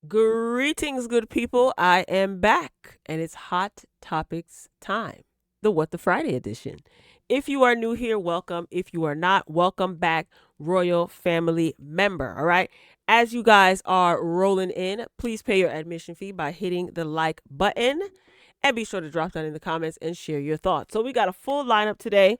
Greetings, good people. I am back, and it's Hot Topics time, the What the Friday edition. If you are new here, welcome. If you are not, welcome back, Royal Family member. All right. As you guys are rolling in, please pay your admission fee by hitting the like button and be sure to drop down in the comments and share your thoughts. So, we got a full lineup today,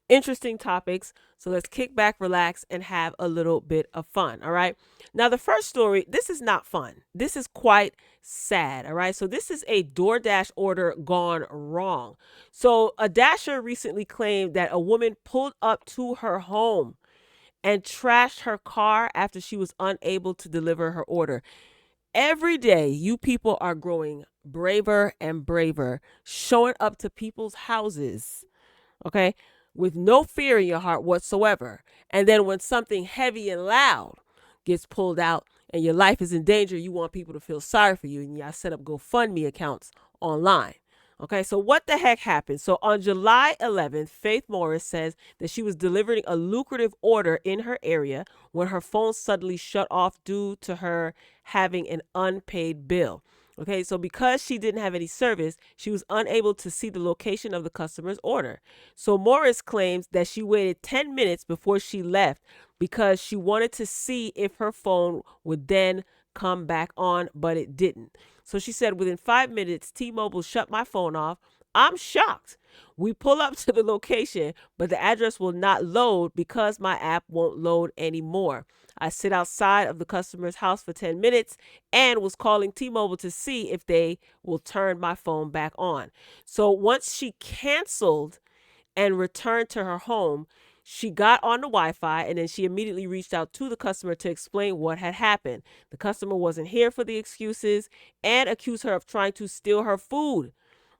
interesting topics. So, let's kick back, relax, and have a little bit of fun. All right. Now, the first story, this is not fun. This is quite sad. All right. So, this is a DoorDash order gone wrong. So, a Dasher recently claimed that a woman pulled up to her home and trashed her car after she was unable to deliver her order. Every day, you people are growing braver and braver, showing up to people's houses, okay, with no fear in your heart whatsoever. And then when something heavy and loud gets pulled out and your life is in danger, you want people to feel sorry for you, and y'all set up GoFundMe accounts online. Okay, so what the heck happened? So on July 11th, Faith Morris says that she was delivering a lucrative order in her area when her phone suddenly shut off due to her having an unpaid bill. Okay, so because she didn't have any service, she was unable to see the location of the customer's order. So Morris claims that she waited 10 minutes before she left because she wanted to see if her phone would then come back on, but it didn't. So she said, within 5 minutes, T-Mobile shut my phone off. I'm shocked. We pull up to the location, but the address will not load because my app won't load anymore. I sit outside of the customer's house for 10 minutes and was calling T-Mobile to see if they will turn my phone back on. So once she canceled and returned to her home, she got on the Wi-Fi and then she immediately reached out to the customer to explain what had happened. The customer wasn't here for the excuses and accused her of trying to steal her food.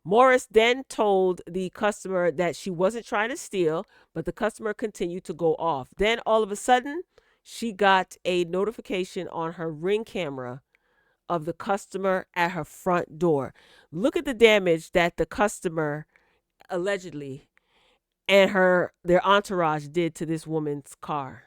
Morris then told the customer that she wasn't trying to steal, but the customer continued to go off. Then all of a sudden, she got a notification on her Ring camera of the customer at her front door. Look at the damage that the customer allegedly and their entourage did to this woman's car.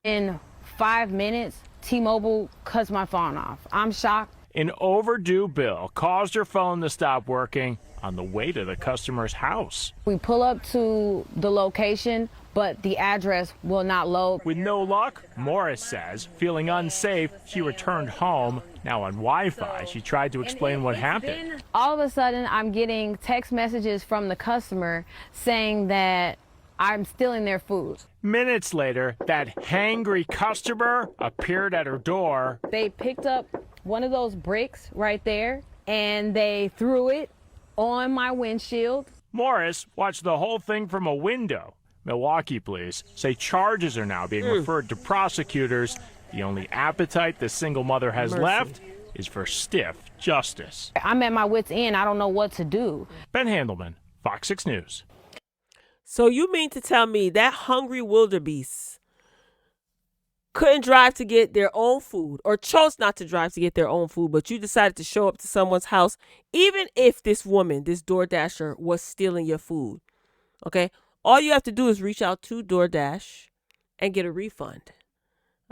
In 5 minutes, T-Mobile cuts my phone off. I'm shocked. An overdue bill caused her phone to stop working on the way to the customer's house. We pull up to the location, but the address will not load. With no luck, Morris says, feeling unsafe, she returned home. Now on Wi-Fi, she tried to explain what happened. All of a sudden, I'm getting text messages from the customer saying that I'm stealing their food. Minutes later, that hangry customer appeared at her door. They picked up one of those bricks right there, and they threw it on my windshield. Morris watched the whole thing from a window. Milwaukee police say charges are now being referred to prosecutors. The only appetite the single mother has left is for stiff justice. I'm at my wit's end. I don't know what to do. Ben Handelman, Fox 6 News. So you mean to tell me that hungry wildebeest couldn't drive to get their own food, or chose not to drive to get their own food, but you decided to show up to someone's house, even if this woman, this DoorDasher, was stealing your food? Okay, all you have to do is reach out to DoorDash and get a refund.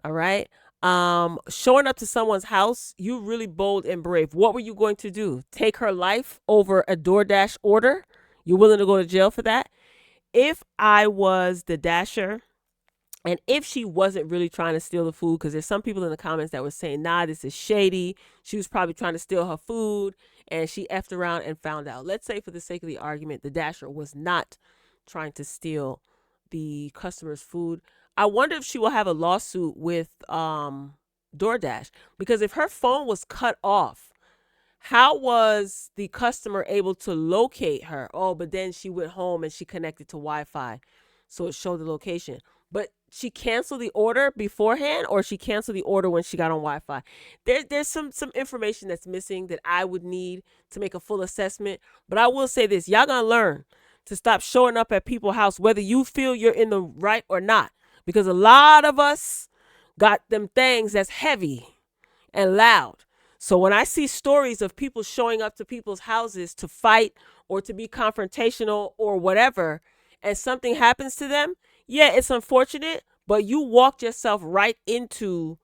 All right. Showing up to someone's house, you really bold and brave. What were you going to do? Take her life over a DoorDash order? You're willing to go to jail for that? If I was the Dasher, and if she wasn't really trying to steal the food, because there's some people in the comments that were saying, nah, this is shady. She was probably trying to steal her food and she effed around and found out. Let's say, for the sake of the argument, the Dasher was not trying to steal the customer's food. I wonder if she will have a lawsuit with DoorDash, because if her phone was cut off, how was the customer able to locate her? Oh, but then she went home and she connected to Wi-Fi, so it showed the location. But she canceled the order beforehand, or she canceled the order when she got on Wi-Fi. There's some information that's missing that I would need to make a full assessment. But I will say this, y'all gonna learn to stop showing up at people's house, whether you feel you're in the right or not. Because a lot of us got them things that's heavy and loud. So when I see stories of people showing up to people's houses to fight or to be confrontational or whatever, and something happens to them, yeah, it's unfortunate, but you walked yourself right into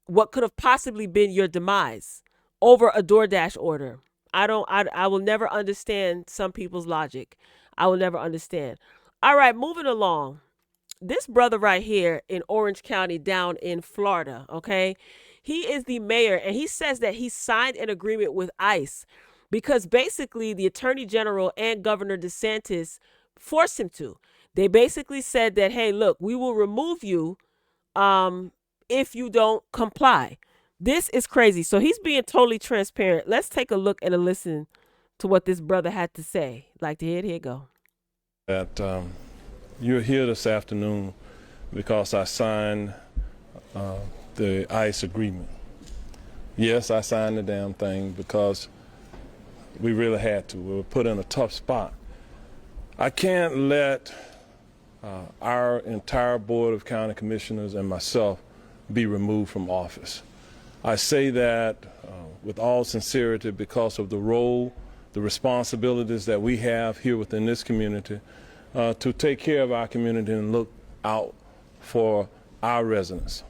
what could have possibly been your demise over a DoorDash order. I will never understand some people's logic. I will never understand. All right, moving along. This brother right here in Orange County down in Florida, okay? He is the mayor, and he says that he signed an agreement with ICE because basically the attorney general and Governor DeSantis forced him to. They basically said that, hey, look, we will remove you if you don't comply. This is crazy. So he's being totally transparent. Let's take a look and a listen to what this brother had to say. Like to hear it? Here you go. That you're here this afternoon because I signed the ICE agreement. Yes, I signed the damn thing because we really had to. We were put in a tough spot. I can't let our entire board of county commissioners and myself be removed from office. I say that with all sincerity because of the role, the responsibilities that we have here within this community to take care of our community and look out for our residents.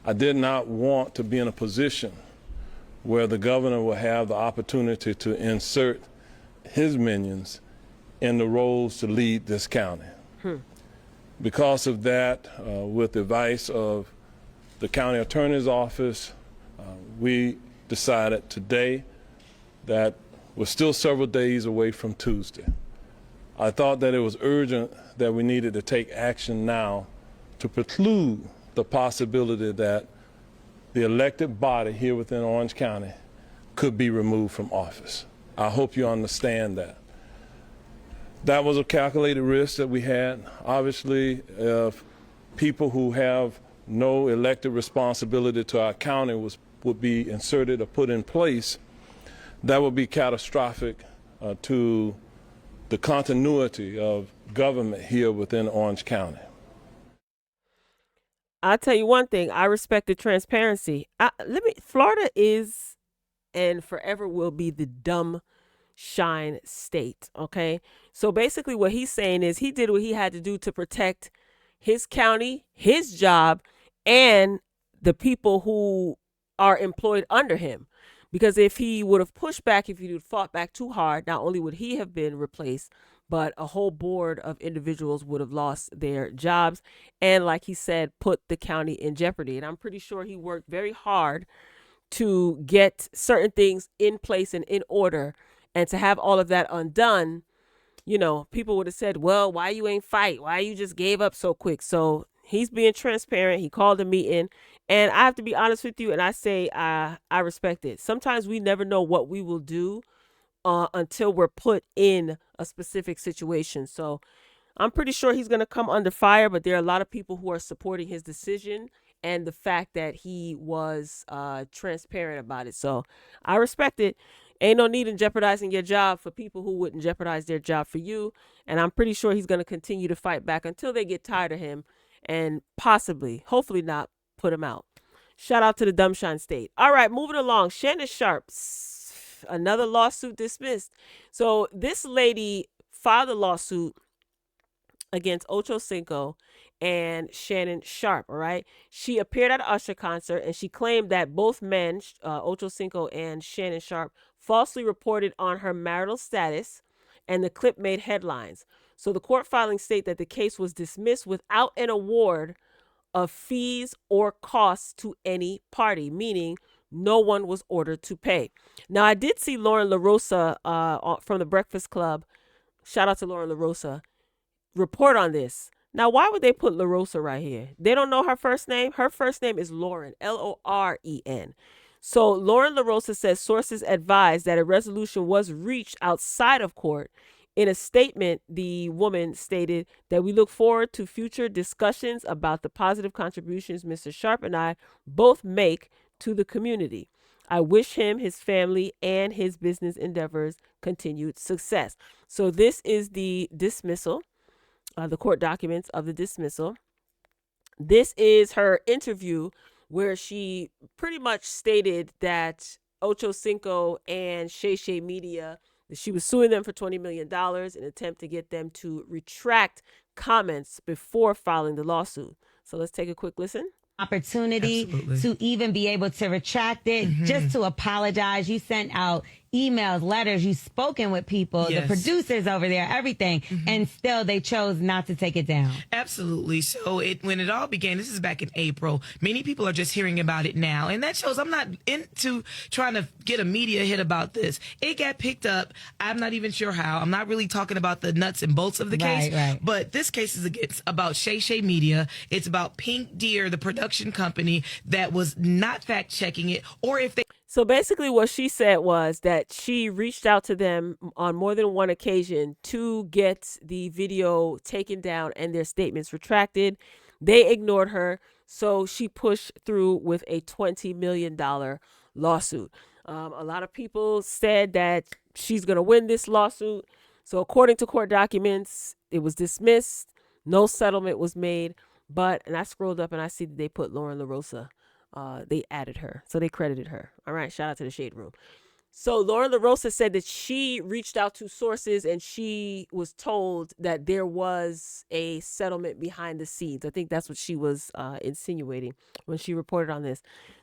I did not want to be in a position where the governor will have the opportunity to insert his minions in the roles to lead this county. Because of that, with the advice of the county attorney's office, we decided today that we're still several days away from Tuesday. I thought that it was urgent that we needed to take action now to preclude the possibility that the elected body here within Orange County could be removed from office. I hope you understand that. That was a calculated risk that we had. Obviously, if people who have no elected responsibility to our county would be inserted or put in place, that would be catastrophic to the continuity of government here within Orange County. I'll tell you one thing. I respect the transparency. Florida is and forever will be the dumb shine state. Okay. So basically what he's saying is he did what he had to do to protect his county, his job, and the people who are employed under him. Because if he would have pushed back, if he would have fought back too hard, not only would he have been replaced, but a whole board of individuals would have lost their jobs and, like he said, put the county in jeopardy. And I'm pretty sure he worked very hard to get certain things in place and in order, and to have all of that undone. You know, people would have said, well, why you ain't fight? Why you just gave up so quick? So he's being transparent. He called a meeting. And I have to be honest with you, and I say I respect it. Sometimes we never know what we will do until we're put in a specific situation. So I'm pretty sure he's going to come under fire, but there are a lot of people who are supporting his decision and the fact that he was transparent about it. So I respect it. Ain't no need in jeopardizing your job for people who wouldn't jeopardize their job for you. And I'm pretty sure he's going to continue to fight back until they get tired of him and possibly, hopefully not, put him out. Shout out to the Dumbshine State. All right, moving along. Shannon Sharpe, another lawsuit dismissed. So this lady filed a lawsuit against Ocho Cinco and Shannon Sharpe. All right. She appeared at an Usher concert and she claimed that both men, Ocho Cinco and Shannon Sharpe, falsely reported on her marital status, and the clip made headlines. So the court filings state that the case was dismissed without an award of fees or costs to any party, meaning no one was ordered to pay. Now, I did see Lauren LaRosa from the Breakfast Club, shout out to Lauren LaRosa, report on this. Now, why would they put LaRosa right here? They don't know her first name. Her first name is Lauren, Loren. So Lauren LaRosa says sources advised that a resolution was reached outside of court. In a statement, the woman stated that we look forward to future discussions about the positive contributions Mr. Sharpe and I both make to the community. I wish him, his family, and his business endeavors continued success. So this is the dismissal, the court documents of the dismissal. This is her interview where she pretty much stated that Ocho Cinco and Shay Shay Media, she was suing them for $20 million in an attempt to get them to retract comments before filing the lawsuit. So let's take a quick listen. opportunity to even be able to retract it, just to apologize. You sent out emails, letters, you've spoken with people, the producers over there, everything, and still they chose not to take it down. Absolutely. So when it all began, this is back in April, many people are just hearing about it now, and that shows I'm not into trying to get a media hit about this. It got picked up. I'm not even sure how. I'm not really talking about the nuts and bolts of the case, but this case is about Shay Shay Media. It's about Pink Deer, the production company that was not fact checking it, or if they. So basically what she said was that she reached out to them on more than one occasion to get the video taken down and their statements retracted. They ignored her, so she pushed through with a $20 million lawsuit. A lot of people said that she's going to win this lawsuit. So according to court documents, it was dismissed. No settlement was made. And I scrolled up and I see that they put Lauren LaRosa. They added her. So they credited her. All right. Shout out to the Shade Room. So Lauren LaRosa said that she reached out to sources and she was told that there was a settlement behind the scenes. I think that's what she was insinuating when she reported on this.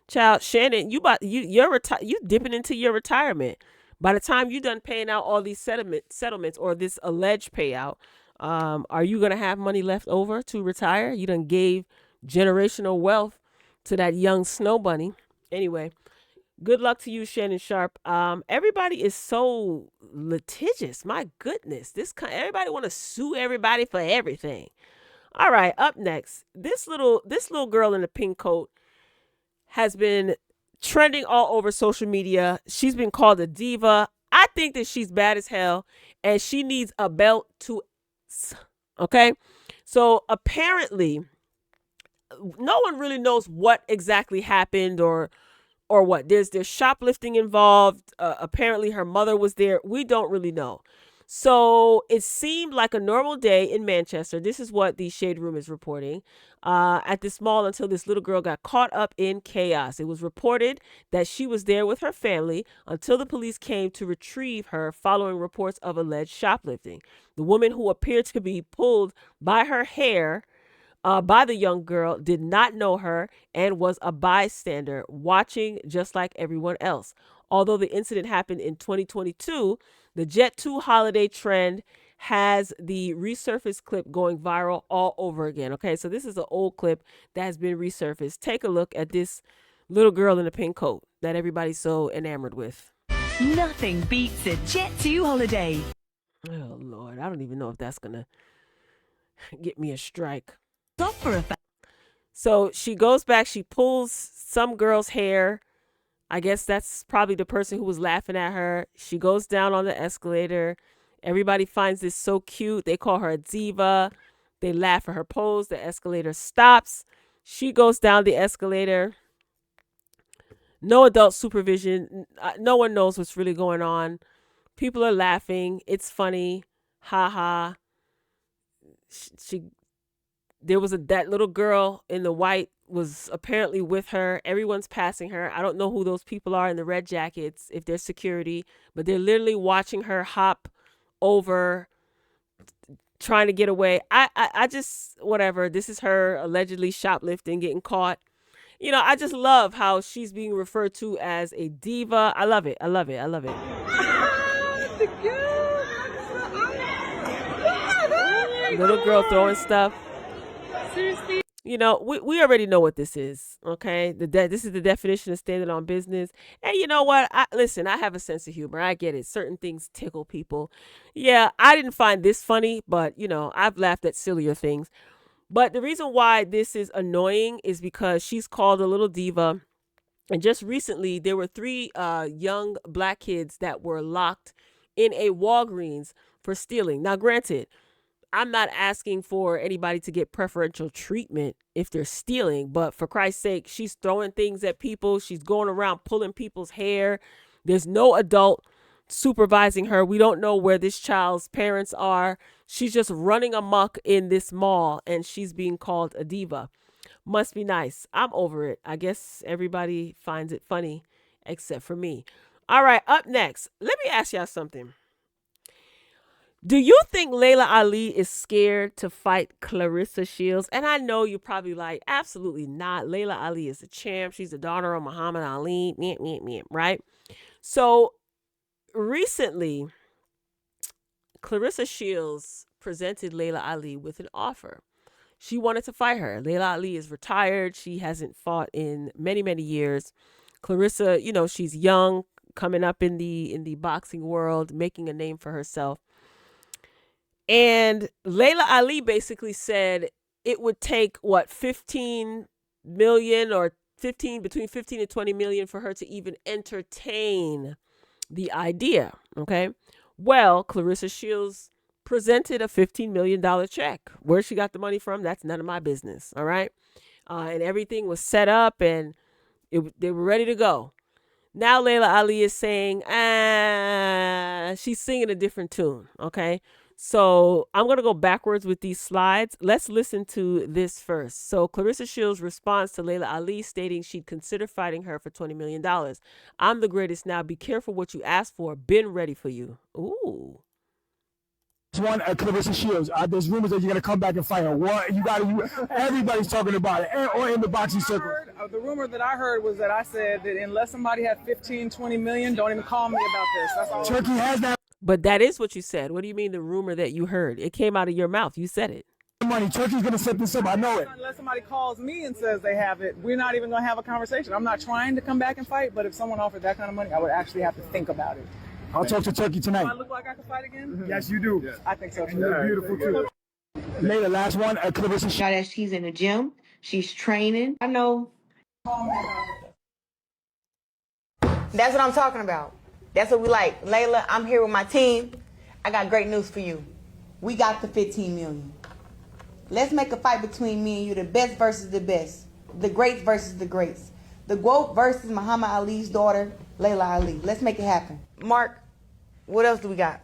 Child, Shannon, you're dipping into your retirement. By the time you're done paying out all these settlements or this alleged payout, are you going to have money left over to retire? You done gave generational wealth to that young snow bunny. Anyway, good luck to you, Shannon Sharpe. Everybody is so litigious. My goodness, everybody want to sue everybody for everything. All right, up next, this little girl in the pink coat has been trending all over social media. She's been called a diva. I think that she's bad as hell, and she needs a belt to. Okay, so apparently no one really knows what exactly happened or what. There's shoplifting involved. Apparently her mother was there. We don't really know. So it seemed like a normal day in Manchester. This is what the Shade Room is reporting at this mall until this little girl got caught up in chaos. It was reported that she was there with her family until the police came to retrieve her following reports of alleged shoplifting. The woman, who appeared to be pulled by her hair by the young girl, did not know her and was a bystander watching just like everyone else. Although the incident happened in 2022, the Jet 2 holiday trend has the resurfaced clip going viral all over again. Okay, so this is an old clip that has been resurfaced. Take a look at this little girl in a pink coat that everybody's so enamored with. Nothing beats a Jet 2 holiday. Oh, Lord. I don't even know if that's going to get me a strike. So she goes back. She pulls some girl's hair. I guess that's probably the person who was laughing at her. She goes down on the escalator. Everybody finds this so cute. They call her a diva. They laugh at her pose. The escalator stops. She goes down the escalator. No adult supervision. No one knows what's really going on. People are laughing. It's funny. Ha ha. There was that little girl in the white was apparently with her. Everyone's passing her. I don't know who those people are in the red jackets, if they're security, but they're literally watching her hop over, trying to get away. I just, whatever. This is her allegedly shoplifting, getting caught. You know, I just love how she's being referred to as a diva. I love it. I love it. I love it. Little girl throwing stuff. Seriously? You know, we already know what this is, okay? This is the definition of standing on business. And you know what? Listen, I have a sense of humor. I get it. Certain things tickle people. Yeah, I didn't find this funny, but, you know, I've laughed at sillier things. But the reason why this is annoying is because she's called a little diva. And just recently, there were 3 young black kids that were locked in a Walgreens for stealing. Now, granted, I'm not asking for anybody to get preferential treatment if they're stealing, but for Christ's sake, she's throwing things at people. She's going around pulling people's hair. There's no adult supervising her. We don't know where this child's parents are. She's just running amok in this mall and she's being called a diva. Must be nice. I'm over it. I guess everybody finds it funny except for me. All right, up next, let me ask y'all something. Do you think Layla Ali is scared to fight Claressa Shields? And I know you're probably like, absolutely not. Layla Ali is a champ. She's the daughter of Muhammad Ali, right? So recently, Claressa Shields presented Layla Ali with an offer. She wanted to fight her. Layla Ali is retired. She hasn't fought in many, many years. Claressa, you know, she's young, coming up in the boxing world, making a name for herself. And Layla Ali basically said it would take 15 million or between 15 and 20 million for her to even entertain the idea. Okay. Well, Claressa Shields presented a $15 million check. Where she got the money from, that's none of my business. All right. And everything was set up and they were ready to go. Now Layla Ali is saying, she's singing a different tune. Okay. So I'm going to go backwards with these slides. Let's listen to this first. So Claressa Shields responds to Layla Ali stating she'd consider fighting her for $20 million. I'm the greatest now. Be careful what you ask for. Been ready for you. Ooh. One Claressa Shields. There's rumors that you're gonna come back and fight her. What everybody's talking about it, or in the boxing circle. The rumor that I heard was that I said that unless somebody had 15, 20 million, don't even call me about this. That's all. Turkey has that But that is what you said. What do you mean the rumor that you heard? It came out of your mouth. You said it. money. Turkey's gonna set this up. I know it. Unless somebody calls me and says they have it, we're not even gonna have a conversation. I'm not trying to come back and fight, but if someone offered that kind of money, I would actually have to think about it. I'll talk to Turkey tonight. Do I look like I can fight again? Yes, you do. Yes. I think so too. You look beautiful too. Laila, last one. Claressa. Now that she's in the gym, she's training. I know. That's what I'm talking about. That's what we like. Laila, I'm here with my team. I got great news for you. We got the 15 million. Let's make a fight between me and you, the best versus the best. The greats versus the greats. The GOAT versus Muhammad Ali's daughter, Laila Ali. Let's make it happen. Mark, what else do we got?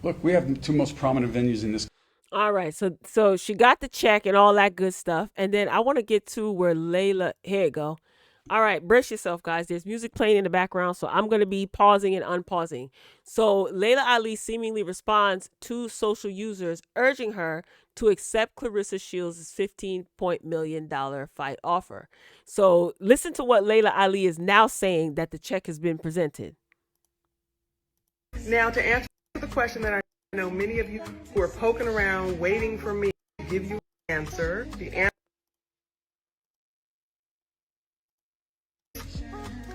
Look, we have the two most prominent venues in this. All right, so she got the check and all that good stuff. And then I want to get to where Laila, here you go. All right, brace yourself, guys. There's music playing in the background, so I'm going to be pausing and unpausing. So Laila Ali seemingly responds to social users urging her to accept Claressa Shields' $15 million fight offer. So listen to what Laila Ali is now saying that the check has been presented. Now, to answer the question that I know many of you who are poking around waiting for me to give you an answer, the answer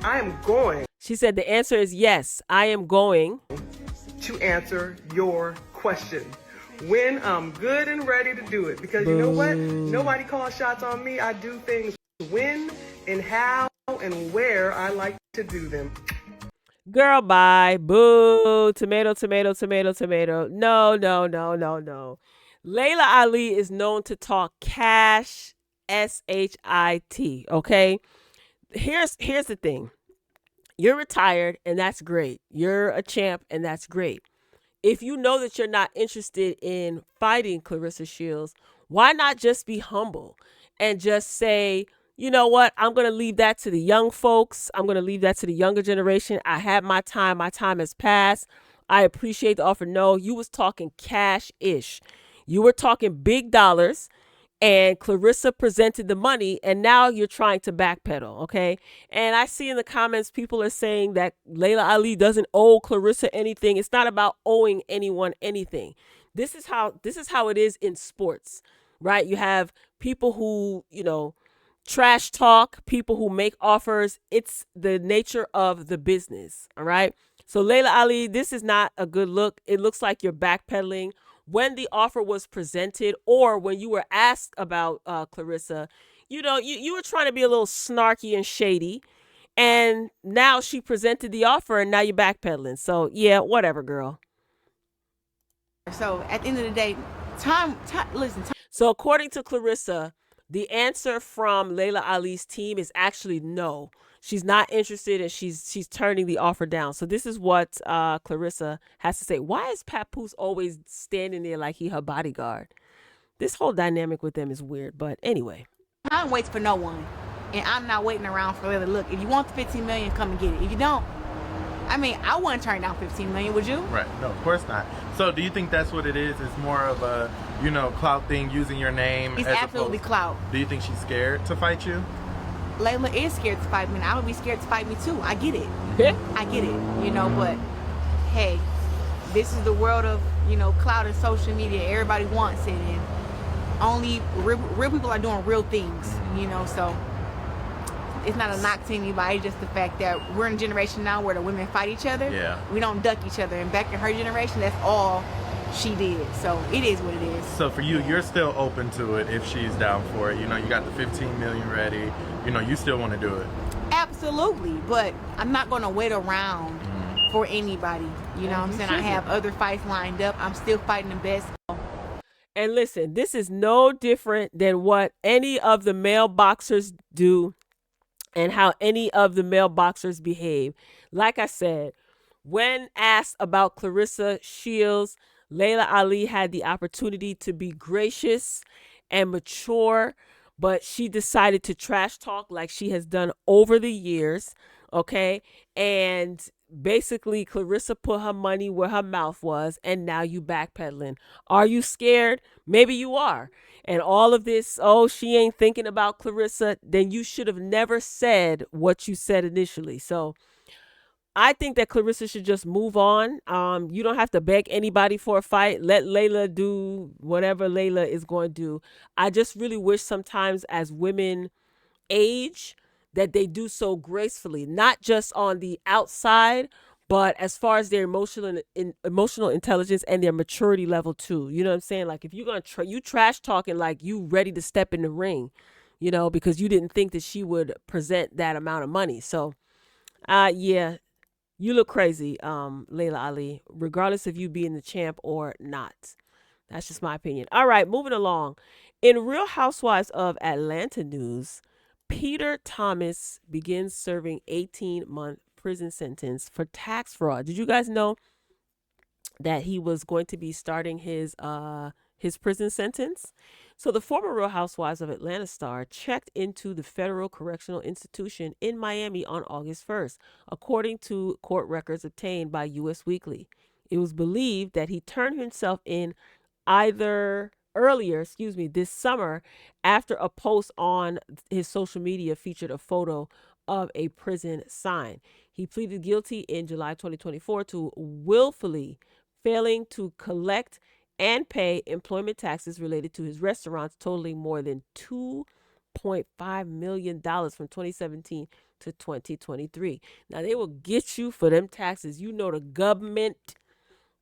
I am going. She said the answer is yes, I am going to answer your question when I'm good and ready to do it. Because you know what? Nobody calls shots on me. I do things when and how and where I like to do them. Girl, bye. Boo. Tomato, tomato, tomato, tomato. No. Laila Ali is known to talk cash, S-H-I-T, okay? Here's the thing. You're retired, and that's great. You're a champ, and that's great. If you know that you're not interested in fighting Claressa Shields, why not just be humble and just say, you know what? I'm going to leave that to the young folks. I'm going to leave that to the younger generation. I had my time. My time has passed. I appreciate the offer. No, you was talking cash-ish. You were talking big dollars. And Claressa presented the money, and now you're trying to backpedal, okay? And I see in the comments people are saying that Laila Ali doesn't owe Claressa anything. It's not about owing anyone anything. This is how it is in sports, right? You have people who, trash talk, people who make offers. It's the nature of the business, all right? So Laila Ali, this is not a good look. It looks like you're backpedaling. When the offer was presented or when you were asked about Claressa, you were trying to be a little snarky and shady. And now she presented the offer and now you're backpedaling. So, yeah, whatever, girl. So at the end of the day, listen. So according to Claressa, the answer from Laila Ali's team is actually no. She's not interested and she's turning the offer down. So this is what Claressa has to say. Why is Papoose always standing there like he her bodyguard? This whole dynamic with them is weird. But anyway. I'm waiting for no one. And I'm not waiting around for Laila. Look, if you want the 15 million, come and get it. If you don't, I mean, I wouldn't turn down 15 million, would you? Right. No, of course not. So do you think that's what it is? It's more of a, clout thing, using your name? It's absolutely clout. Do you think she's scared to fight you? Layla is scared to fight me, and I would be scared to fight me too. I get it. I get it, but hey, this is the world of, clout and social media. Everybody wants it, and only real people are doing real things, so it's not a knock to anybody, just the fact that we're in a generation now where the women fight each other. Yeah. We don't duck each other, and back in her generation, that's all she did. So it is what it is. So for you, you're still open to it if she's down for it. You got the 15 million ready. You still want to do it. Absolutely, but I'm not going to wait around for anybody. You know what I'm saying? I have other fights lined up. I'm still fighting the best. And listen, this is no different than what any of the male boxers do and how any of the male boxers behave. Like I said, when asked about Claressa Shields, Laila Ali had the opportunity to be gracious and mature, but she decided to trash talk like she has done over the years, okay? And basically, Claressa put her money where her mouth was, and now you backpedaling. Are you scared? Maybe you are. And all of this, she ain't thinking about Claressa, then you should have never said what you said initially. So I think that Claressa should just move on. You don't have to beg anybody for a fight. Let Laila do whatever Laila is going to do. I just really wish sometimes as women age that they do so gracefully, not just on the outside, but as far as their emotional intelligence and their maturity level too. You know what I'm saying? Like if you're going to you trash talking like you ready to step in the ring, because you didn't think that she would present that amount of money. So, yeah. You look crazy, Laila Ali, regardless of you being the champ or not. That's just my opinion. All right, moving along. In Real Housewives of Atlanta news, Peter Thomas begins serving 18-month prison sentence for tax fraud. Did you guys know that he was going to be starting his prison sentence? So the former Real Housewives of Atlanta star checked into the federal correctional institution in Miami on August 1st, according to court records obtained by U.S. Weekly. It was believed that he turned himself in this summer after a post on his social media featured a photo of a prison sign. He pleaded guilty in July 2024 to willfully failing to collect and pay employment taxes related to his restaurants totaling more than $2.5 million from 2017 to 2023. Now, they will get you for them taxes. The government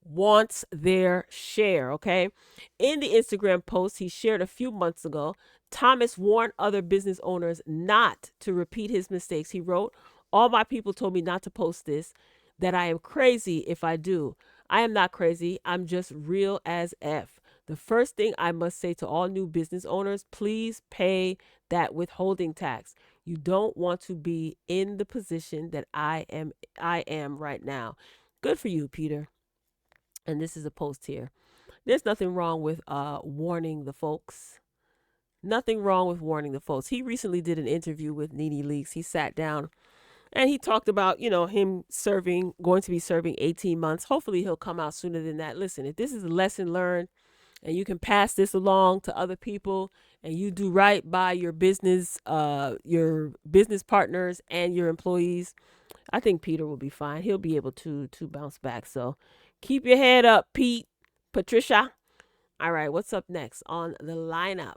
wants their share, okay? In the Instagram post he shared a few months ago, Thomas warned other business owners not to repeat his mistakes. He wrote, "All my people told me not to post this, that I am crazy if I do. I am not crazy. I'm just real as F. The first thing I must say to all new business owners, please pay that withholding tax. You don't want to be in the position that I am right now." Good for you, Peter. And this is a post here. There's nothing wrong with warning the folks. Nothing wrong with warning the folks. He recently did an interview with Nene Leakes. He sat down and he talked about, him going to be serving 18 months. Hopefully he'll come out sooner than that. Listen, if this is a lesson learned and you can pass this along to other people and you do right by your business partners and your employees, I think Peter will be fine. He'll be able to bounce back. So keep your head up, Pete. Patricia. All right, what's up next on the lineup?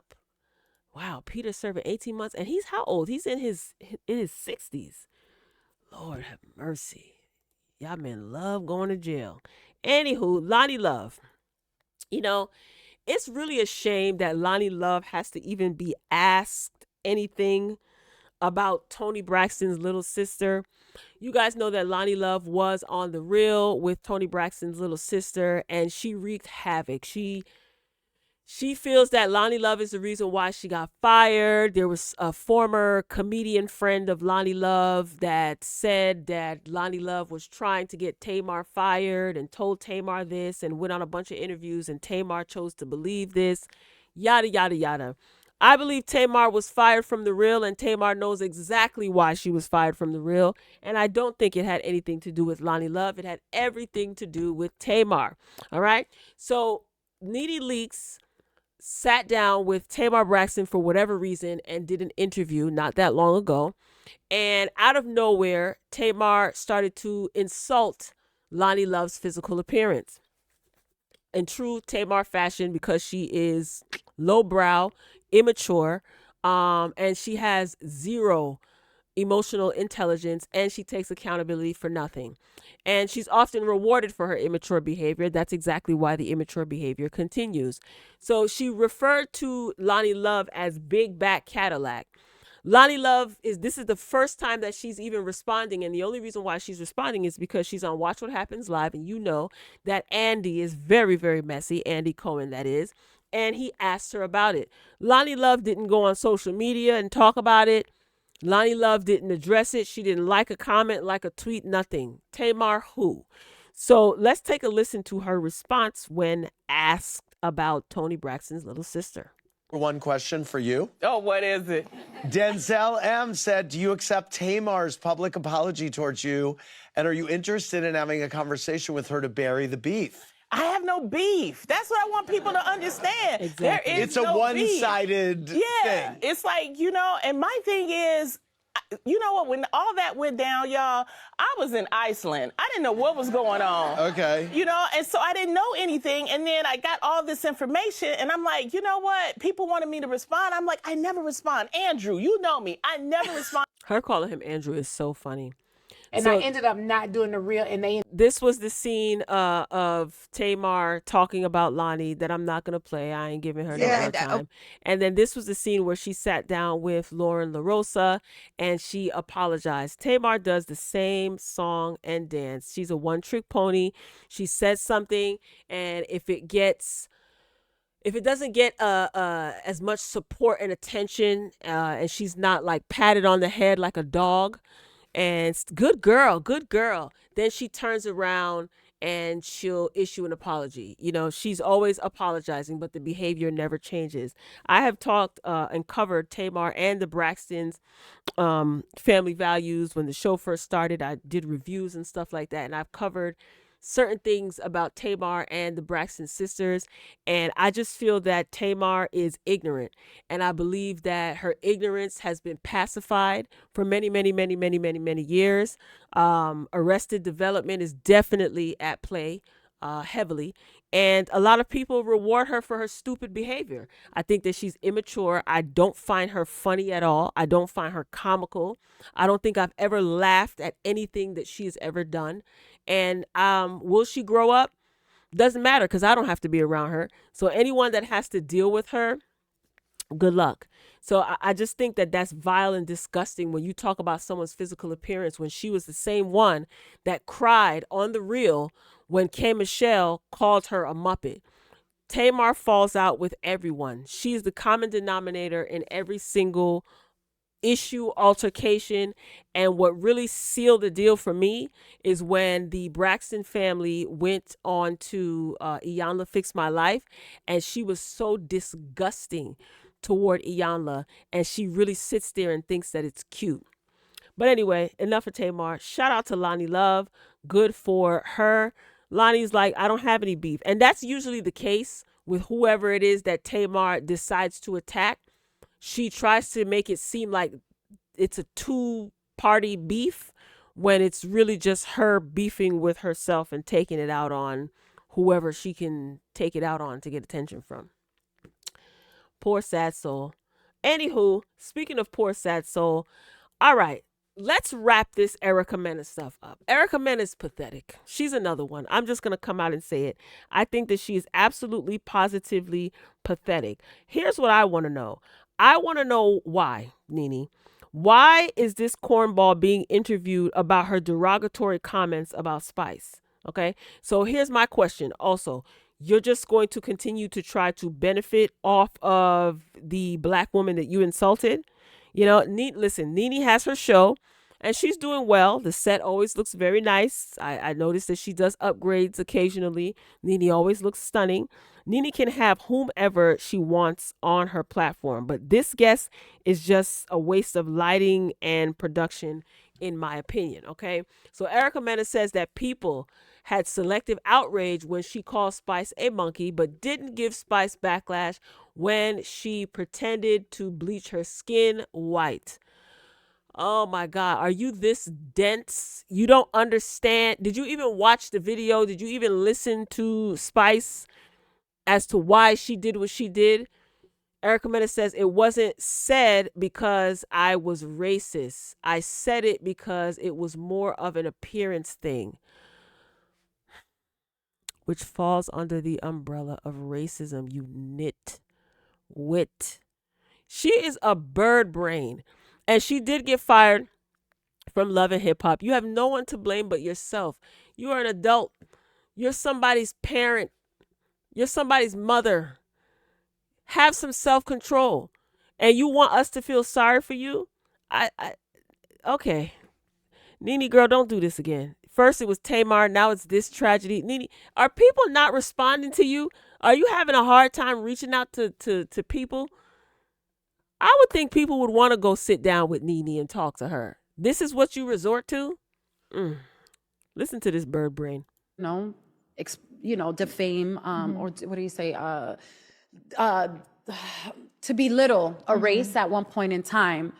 Wow, Peter's serving 18 months. And he's how old? He's in his 60s. Lord have mercy. Y'all men love going to jail. Anywho, Loni Love. It's really a shame that Loni Love has to even be asked anything about Toni Braxton's little sister. You guys know that Loni Love was on The Real with Toni Braxton's little sister, and she wreaked havoc. She feels that Loni Love is the reason why she got fired. There was a former comedian friend of Loni Love that said that Loni Love was trying to get Tamar fired and told Tamar this and went on a bunch of interviews, and Tamar chose to believe this. Yada, yada, yada. I believe Tamar was fired from The Real, and Tamar knows exactly why she was fired from The Real. And I don't think it had anything to do with Loni Love. It had everything to do with Tamar. All right. So Nene Leakes sat down with Tamar Braxton for whatever reason and did an interview not that long ago. And out of nowhere, Tamar started to insult Loni Love's physical appearance. In true Tamar fashion, because she is lowbrow, immature, and she has zero emotional intelligence, and she takes accountability for nothing. And she's often rewarded for her immature behavior. That's exactly why the immature behavior continues. So she referred to Loni Love as Big Back Cadillac. Loni Love this is the first time that she's even responding, and the only reason why she's responding is because she's on Watch What Happens Live, and you know that Andy is very, very messy, Andy Cohen that is, and he asked her about it. Loni Love didn't go on social media and talk about it. Loni Love didn't address it. She didn't like a comment, like a tweet, nothing. Tamar who? So let's take a listen to her response when asked about Toni Braxton's little sister. One question for you. Oh, what is it? Denzel M said, do you accept Tamar's public apology towards you? And are you interested in having a conversation with her to bury the beef? I have no beef. That's what I want people to understand. Exactly. There is It's a no one-sided beef. thing. It's like, and my thing is, you know what, when all that went down, y'all, I was in Iceland. I didn't know what was going on. Okay. And so I didn't know anything. And then I got all this information, and I'm like, you know what? People wanted me to respond. I'm like, I never respond. Andrew, you know me. I never respond. Her calling him Andrew is so funny. And So- I ended up not doing the real, and they This was the scene of Tamar talking about Loni that I'm not going to play. I ain't giving her no time. And then this was the scene where she sat down with Lauren LaRosa and she apologized. Tamar does the same song and dance. She's a one-trick pony. She says something, and if it doesn't get as much support and attention, and she's not like patted on the head like a dog, and good girl, then she turns around and she'll issue an apology. She's always apologizing, but the behavior never changes. I have talked and covered Tamar and the Braxtons' family values. When the show first started, I did reviews and stuff like that, and I've covered certain things about Tamar and the Braxton sisters, and I just feel that Tamar is ignorant, and I believe that her ignorance has been pacified for many, many, many, many, many, many years. Arrested Development is definitely at play heavily, and a lot of people reward her for her stupid behavior. I think that she's immature. I don't find her funny at all. I don't find her comical. I don't think I've ever laughed at anything that she's ever done. And will she grow up? Doesn't matter, because I don't have to be around her. So anyone that has to deal with her, good luck. So I just think that that's vile and disgusting when you talk about someone's physical appearance, when she was the same one that cried on The Real when K. Michelle called her a Muppet. Tamar falls out with everyone. She's the common denominator in every single issue, altercation, and what really sealed the deal for me is when the Braxton family went on to Iyanla Fix My Life, and she was so disgusting toward Iyanla, and she really sits there and thinks that it's cute. But anyway, enough of Tamar. Shout out to Loni Love. Good for her. Loni's like, I don't have any beef. And that's usually the case with whoever it is that Tamar decides to attack. She tries to make it seem like it's a two-party beef when it's really just her beefing with herself and taking it out on whoever she can take it out on to get attention from. Poor sad soul. Anywho, speaking of poor sad soul, all right, let's wrap this Erica Mena stuff up. Erica Mena is pathetic. She's another one. I'm just going to come out and say it. I think that she is absolutely, positively pathetic. Here's what I want to know. I want to know why, Nene. Why is this cornball being interviewed about her derogatory comments about Spice? Okay, so here's my question. Also, you're just going to continue to try to benefit off of the black woman that you insulted? Listen, Nene has her show and she's doing well. The set always looks very nice. I noticed that she does upgrades occasionally. Nene always looks stunning. Nene can have whomever she wants on her platform, but this guest is just a waste of lighting and production, in my opinion. Okay, so Erica Mena says that people had selective outrage when she called Spice a monkey, but didn't give Spice backlash when she pretended to bleach her skin white. Oh my God, are you this dense? You don't understand. Did you even watch the video? Did you even listen to Spice as to why she did what she did? Erica Mena says, it wasn't said because I was racist. I said it because it was more of an appearance thing, which falls under the umbrella of racism, you nitwit. She is a bird brain, and she did get fired from Love and Hip Hop. You have no one to blame but yourself. You are an adult. You're somebody's parent. You're somebody's mother. Have some self-control. And you want us to feel sorry for you? Okay. Nene, girl, don't do this again. First it was Tamar, now it's this tragedy. Nene, are people not responding to you? Are you having a hard time reaching out to people? I would think people would want to go sit down with Nene and talk to her. This is what you resort to? Listen to this bird brain. No, defame, or what do you say? To belittle a race at one point in time.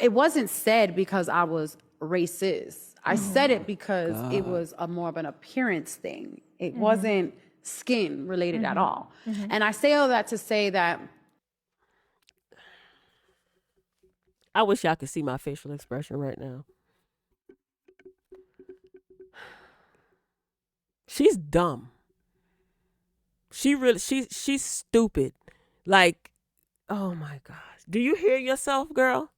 It wasn't said because I was racist. I said it because it was more of an appearance thing. It wasn't skin related at all. And I say all that to say that I wish y'all could see my facial expression right now. She's dumb. She's stupid. Like, oh my gosh. Do you hear yourself, girl?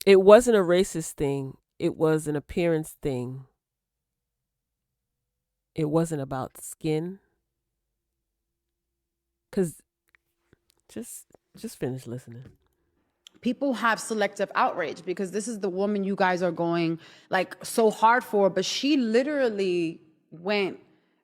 It wasn't a racist thing. It was an appearance thing. It wasn't about skin. Cause just finish listening. people have selective outrage because this is the woman you guys are going like so hard for, but she literally went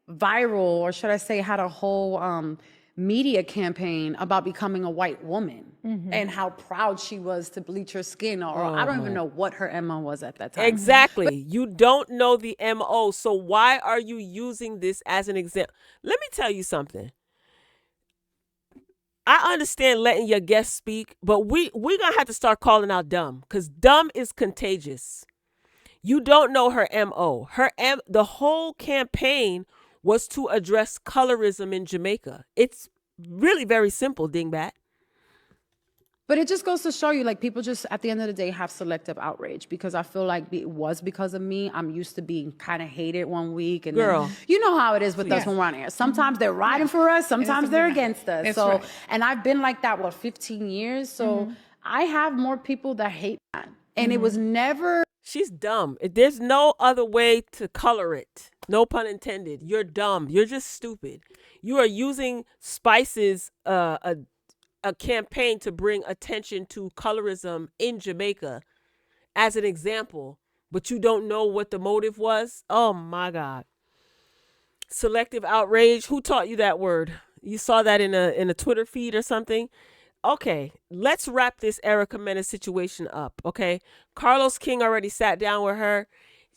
viral, or should I say had a whole media campaign about becoming a white woman and how proud she was to bleach her skin, or I don't even know what her MO was at that time. Exactly. You don't know the MO, so why are you using this as an example? Let me tell you something. I understand letting your guests speak, but we're going to have to start calling out dumb, because dumb is contagious. You don't know her MO. The whole campaign was to address colorism in Jamaica. It's really very simple, dingbat. But it just goes to show you, like, people just, at the end of the day, have selective outrage, because I feel like it was because of me. I'm used to being kind of hated one week. And girl, then, you know how it is with us when we're on air. Sometimes they're riding for us. Sometimes they're against us. That's so, right. And I've been like that, 15 years? So I have more people that hate that. And it was never... She's dumb. There's no other way to color it. No pun intended. You're dumb. You're just stupid. You are using Spice's a campaign to bring attention to colorism in Jamaica as an example, but you don't know what the motive was. Oh my God. Selective outrage. Who taught you that word? You saw that in a Twitter feed or something? Okay, let's wrap this Erica Mena situation up, okay? Carlos King already sat down with her.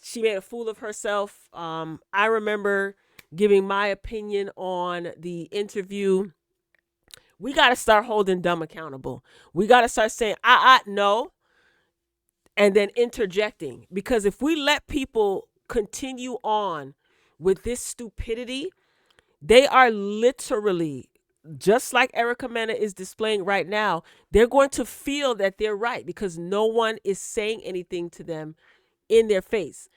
She made a fool of herself. I remember giving my opinion on the interview. We got to start holding dumb accountable. We got to start saying, no, and then interjecting. Because if we let people continue on with this stupidity, they are literally, just like Erica Mena is displaying right now, they're going to feel that they're right because no one is saying anything to them in their face.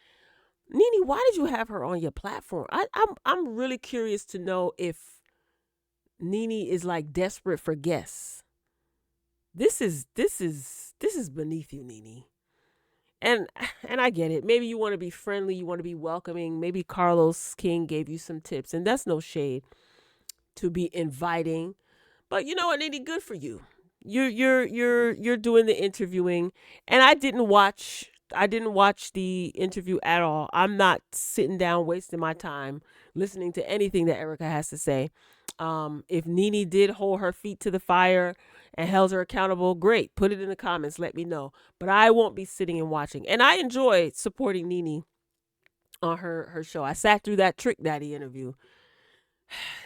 Nene, why did you have her on your platform? I'm really curious to know if Nene is like desperate for guests. This is beneath you, Nene. And I get it. Maybe you want to be friendly, you want to be welcoming. Maybe Carlos King gave you some tips, and that's no shade to be inviting. But you know what, Nene, good for you. You're doing the interviewing, and I didn't watch I didn't watch the interview at all. I'm not sitting down wasting my time listening to anything that Erica has to say. If Nene did hold her feet to the fire and held her accountable, great. Put it in the comments. Let me know. But I won't be sitting and watching. And I enjoy supporting Nene on her show. I sat through that Trick Daddy interview.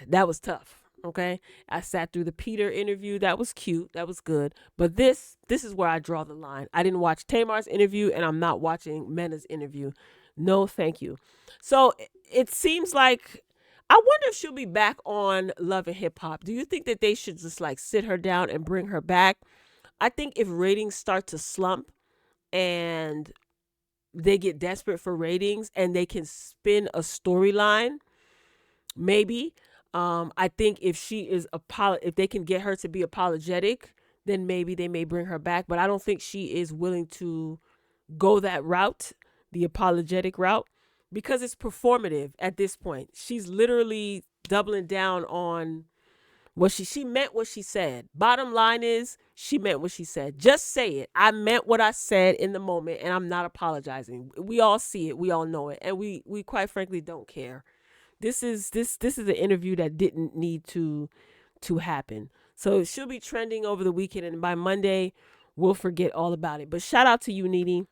That was tough. Okay. I sat through the Peter interview. That was cute. That was good. But this is where I draw the line. I didn't watch Tamar's interview, and I'm not watching Mena's interview. No, thank you. So it seems like, I wonder if she'll be back on Love and Hip Hop. Do you think that they should just like sit her down and bring her back? I think if ratings start to slump and they get desperate for ratings and they can spin a storyline, maybe. I think if she is if they can get her to be apologetic, then maybe they may bring her back. But I don't think she is willing to go that route, the apologetic route, because it's performative at this point. She's literally doubling down on what she meant what she said. Bottom line is, she meant what she said. Just say it. I meant what I said in the moment, and I'm not apologizing. We all see it. We all know it. And we quite frankly don't care. This is an interview that didn't need to happen. So she'll be trending over the weekend, and by Monday, we'll forget all about it. But shout out to you, Nene,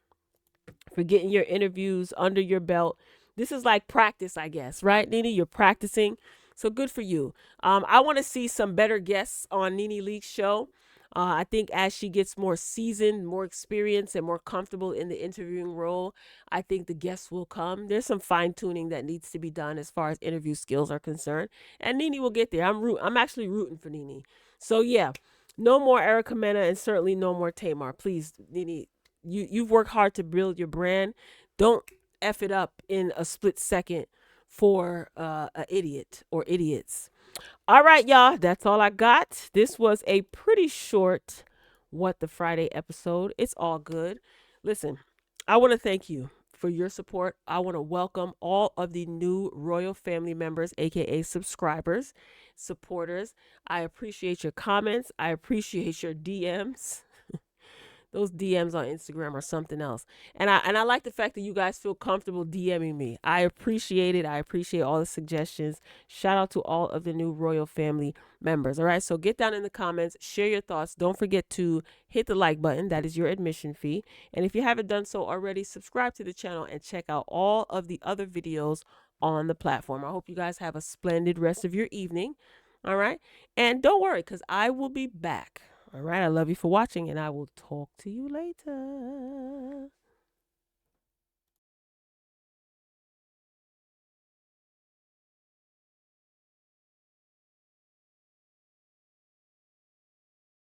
for getting your interviews under your belt. This is like practice, I guess, right, Nene? You're practicing. So good for you. I want to see some better guests on Nene Leakes' show. I think as she gets more seasoned, more experience, and more comfortable in the interviewing role, I think the guests will come. There's some fine tuning that needs to be done as far as interview skills are concerned, and Nene will get there. I'm actually rooting for Nene. So yeah, no more Erica Mena, and certainly no more Tamar. Please, Nene, you've worked hard to build your brand. Don't F it up in a split second for an idiot or idiots. All right, y'all, that's all I got. This was a pretty short What the Friday episode. It's all good. Listen, I want to thank you for your support. I want to welcome all of the new Royal family members, aka subscribers, supporters. I appreciate your comments. I appreciate your DMs. Those DMs on Instagram are something else. And I like the fact that you guys feel comfortable DMing me. I appreciate it. I appreciate all the suggestions. Shout out to all of the new Royal family members. All right, so get down in the comments, share your thoughts. Don't forget to hit the like button. That is your admission fee. And if you haven't done so already, subscribe to the channel and check out all of the other videos on the platform. I hope you guys have a splendid rest of your evening. All right, and don't worry, because I will be back. All right, I love you for watching, and I will talk to you later.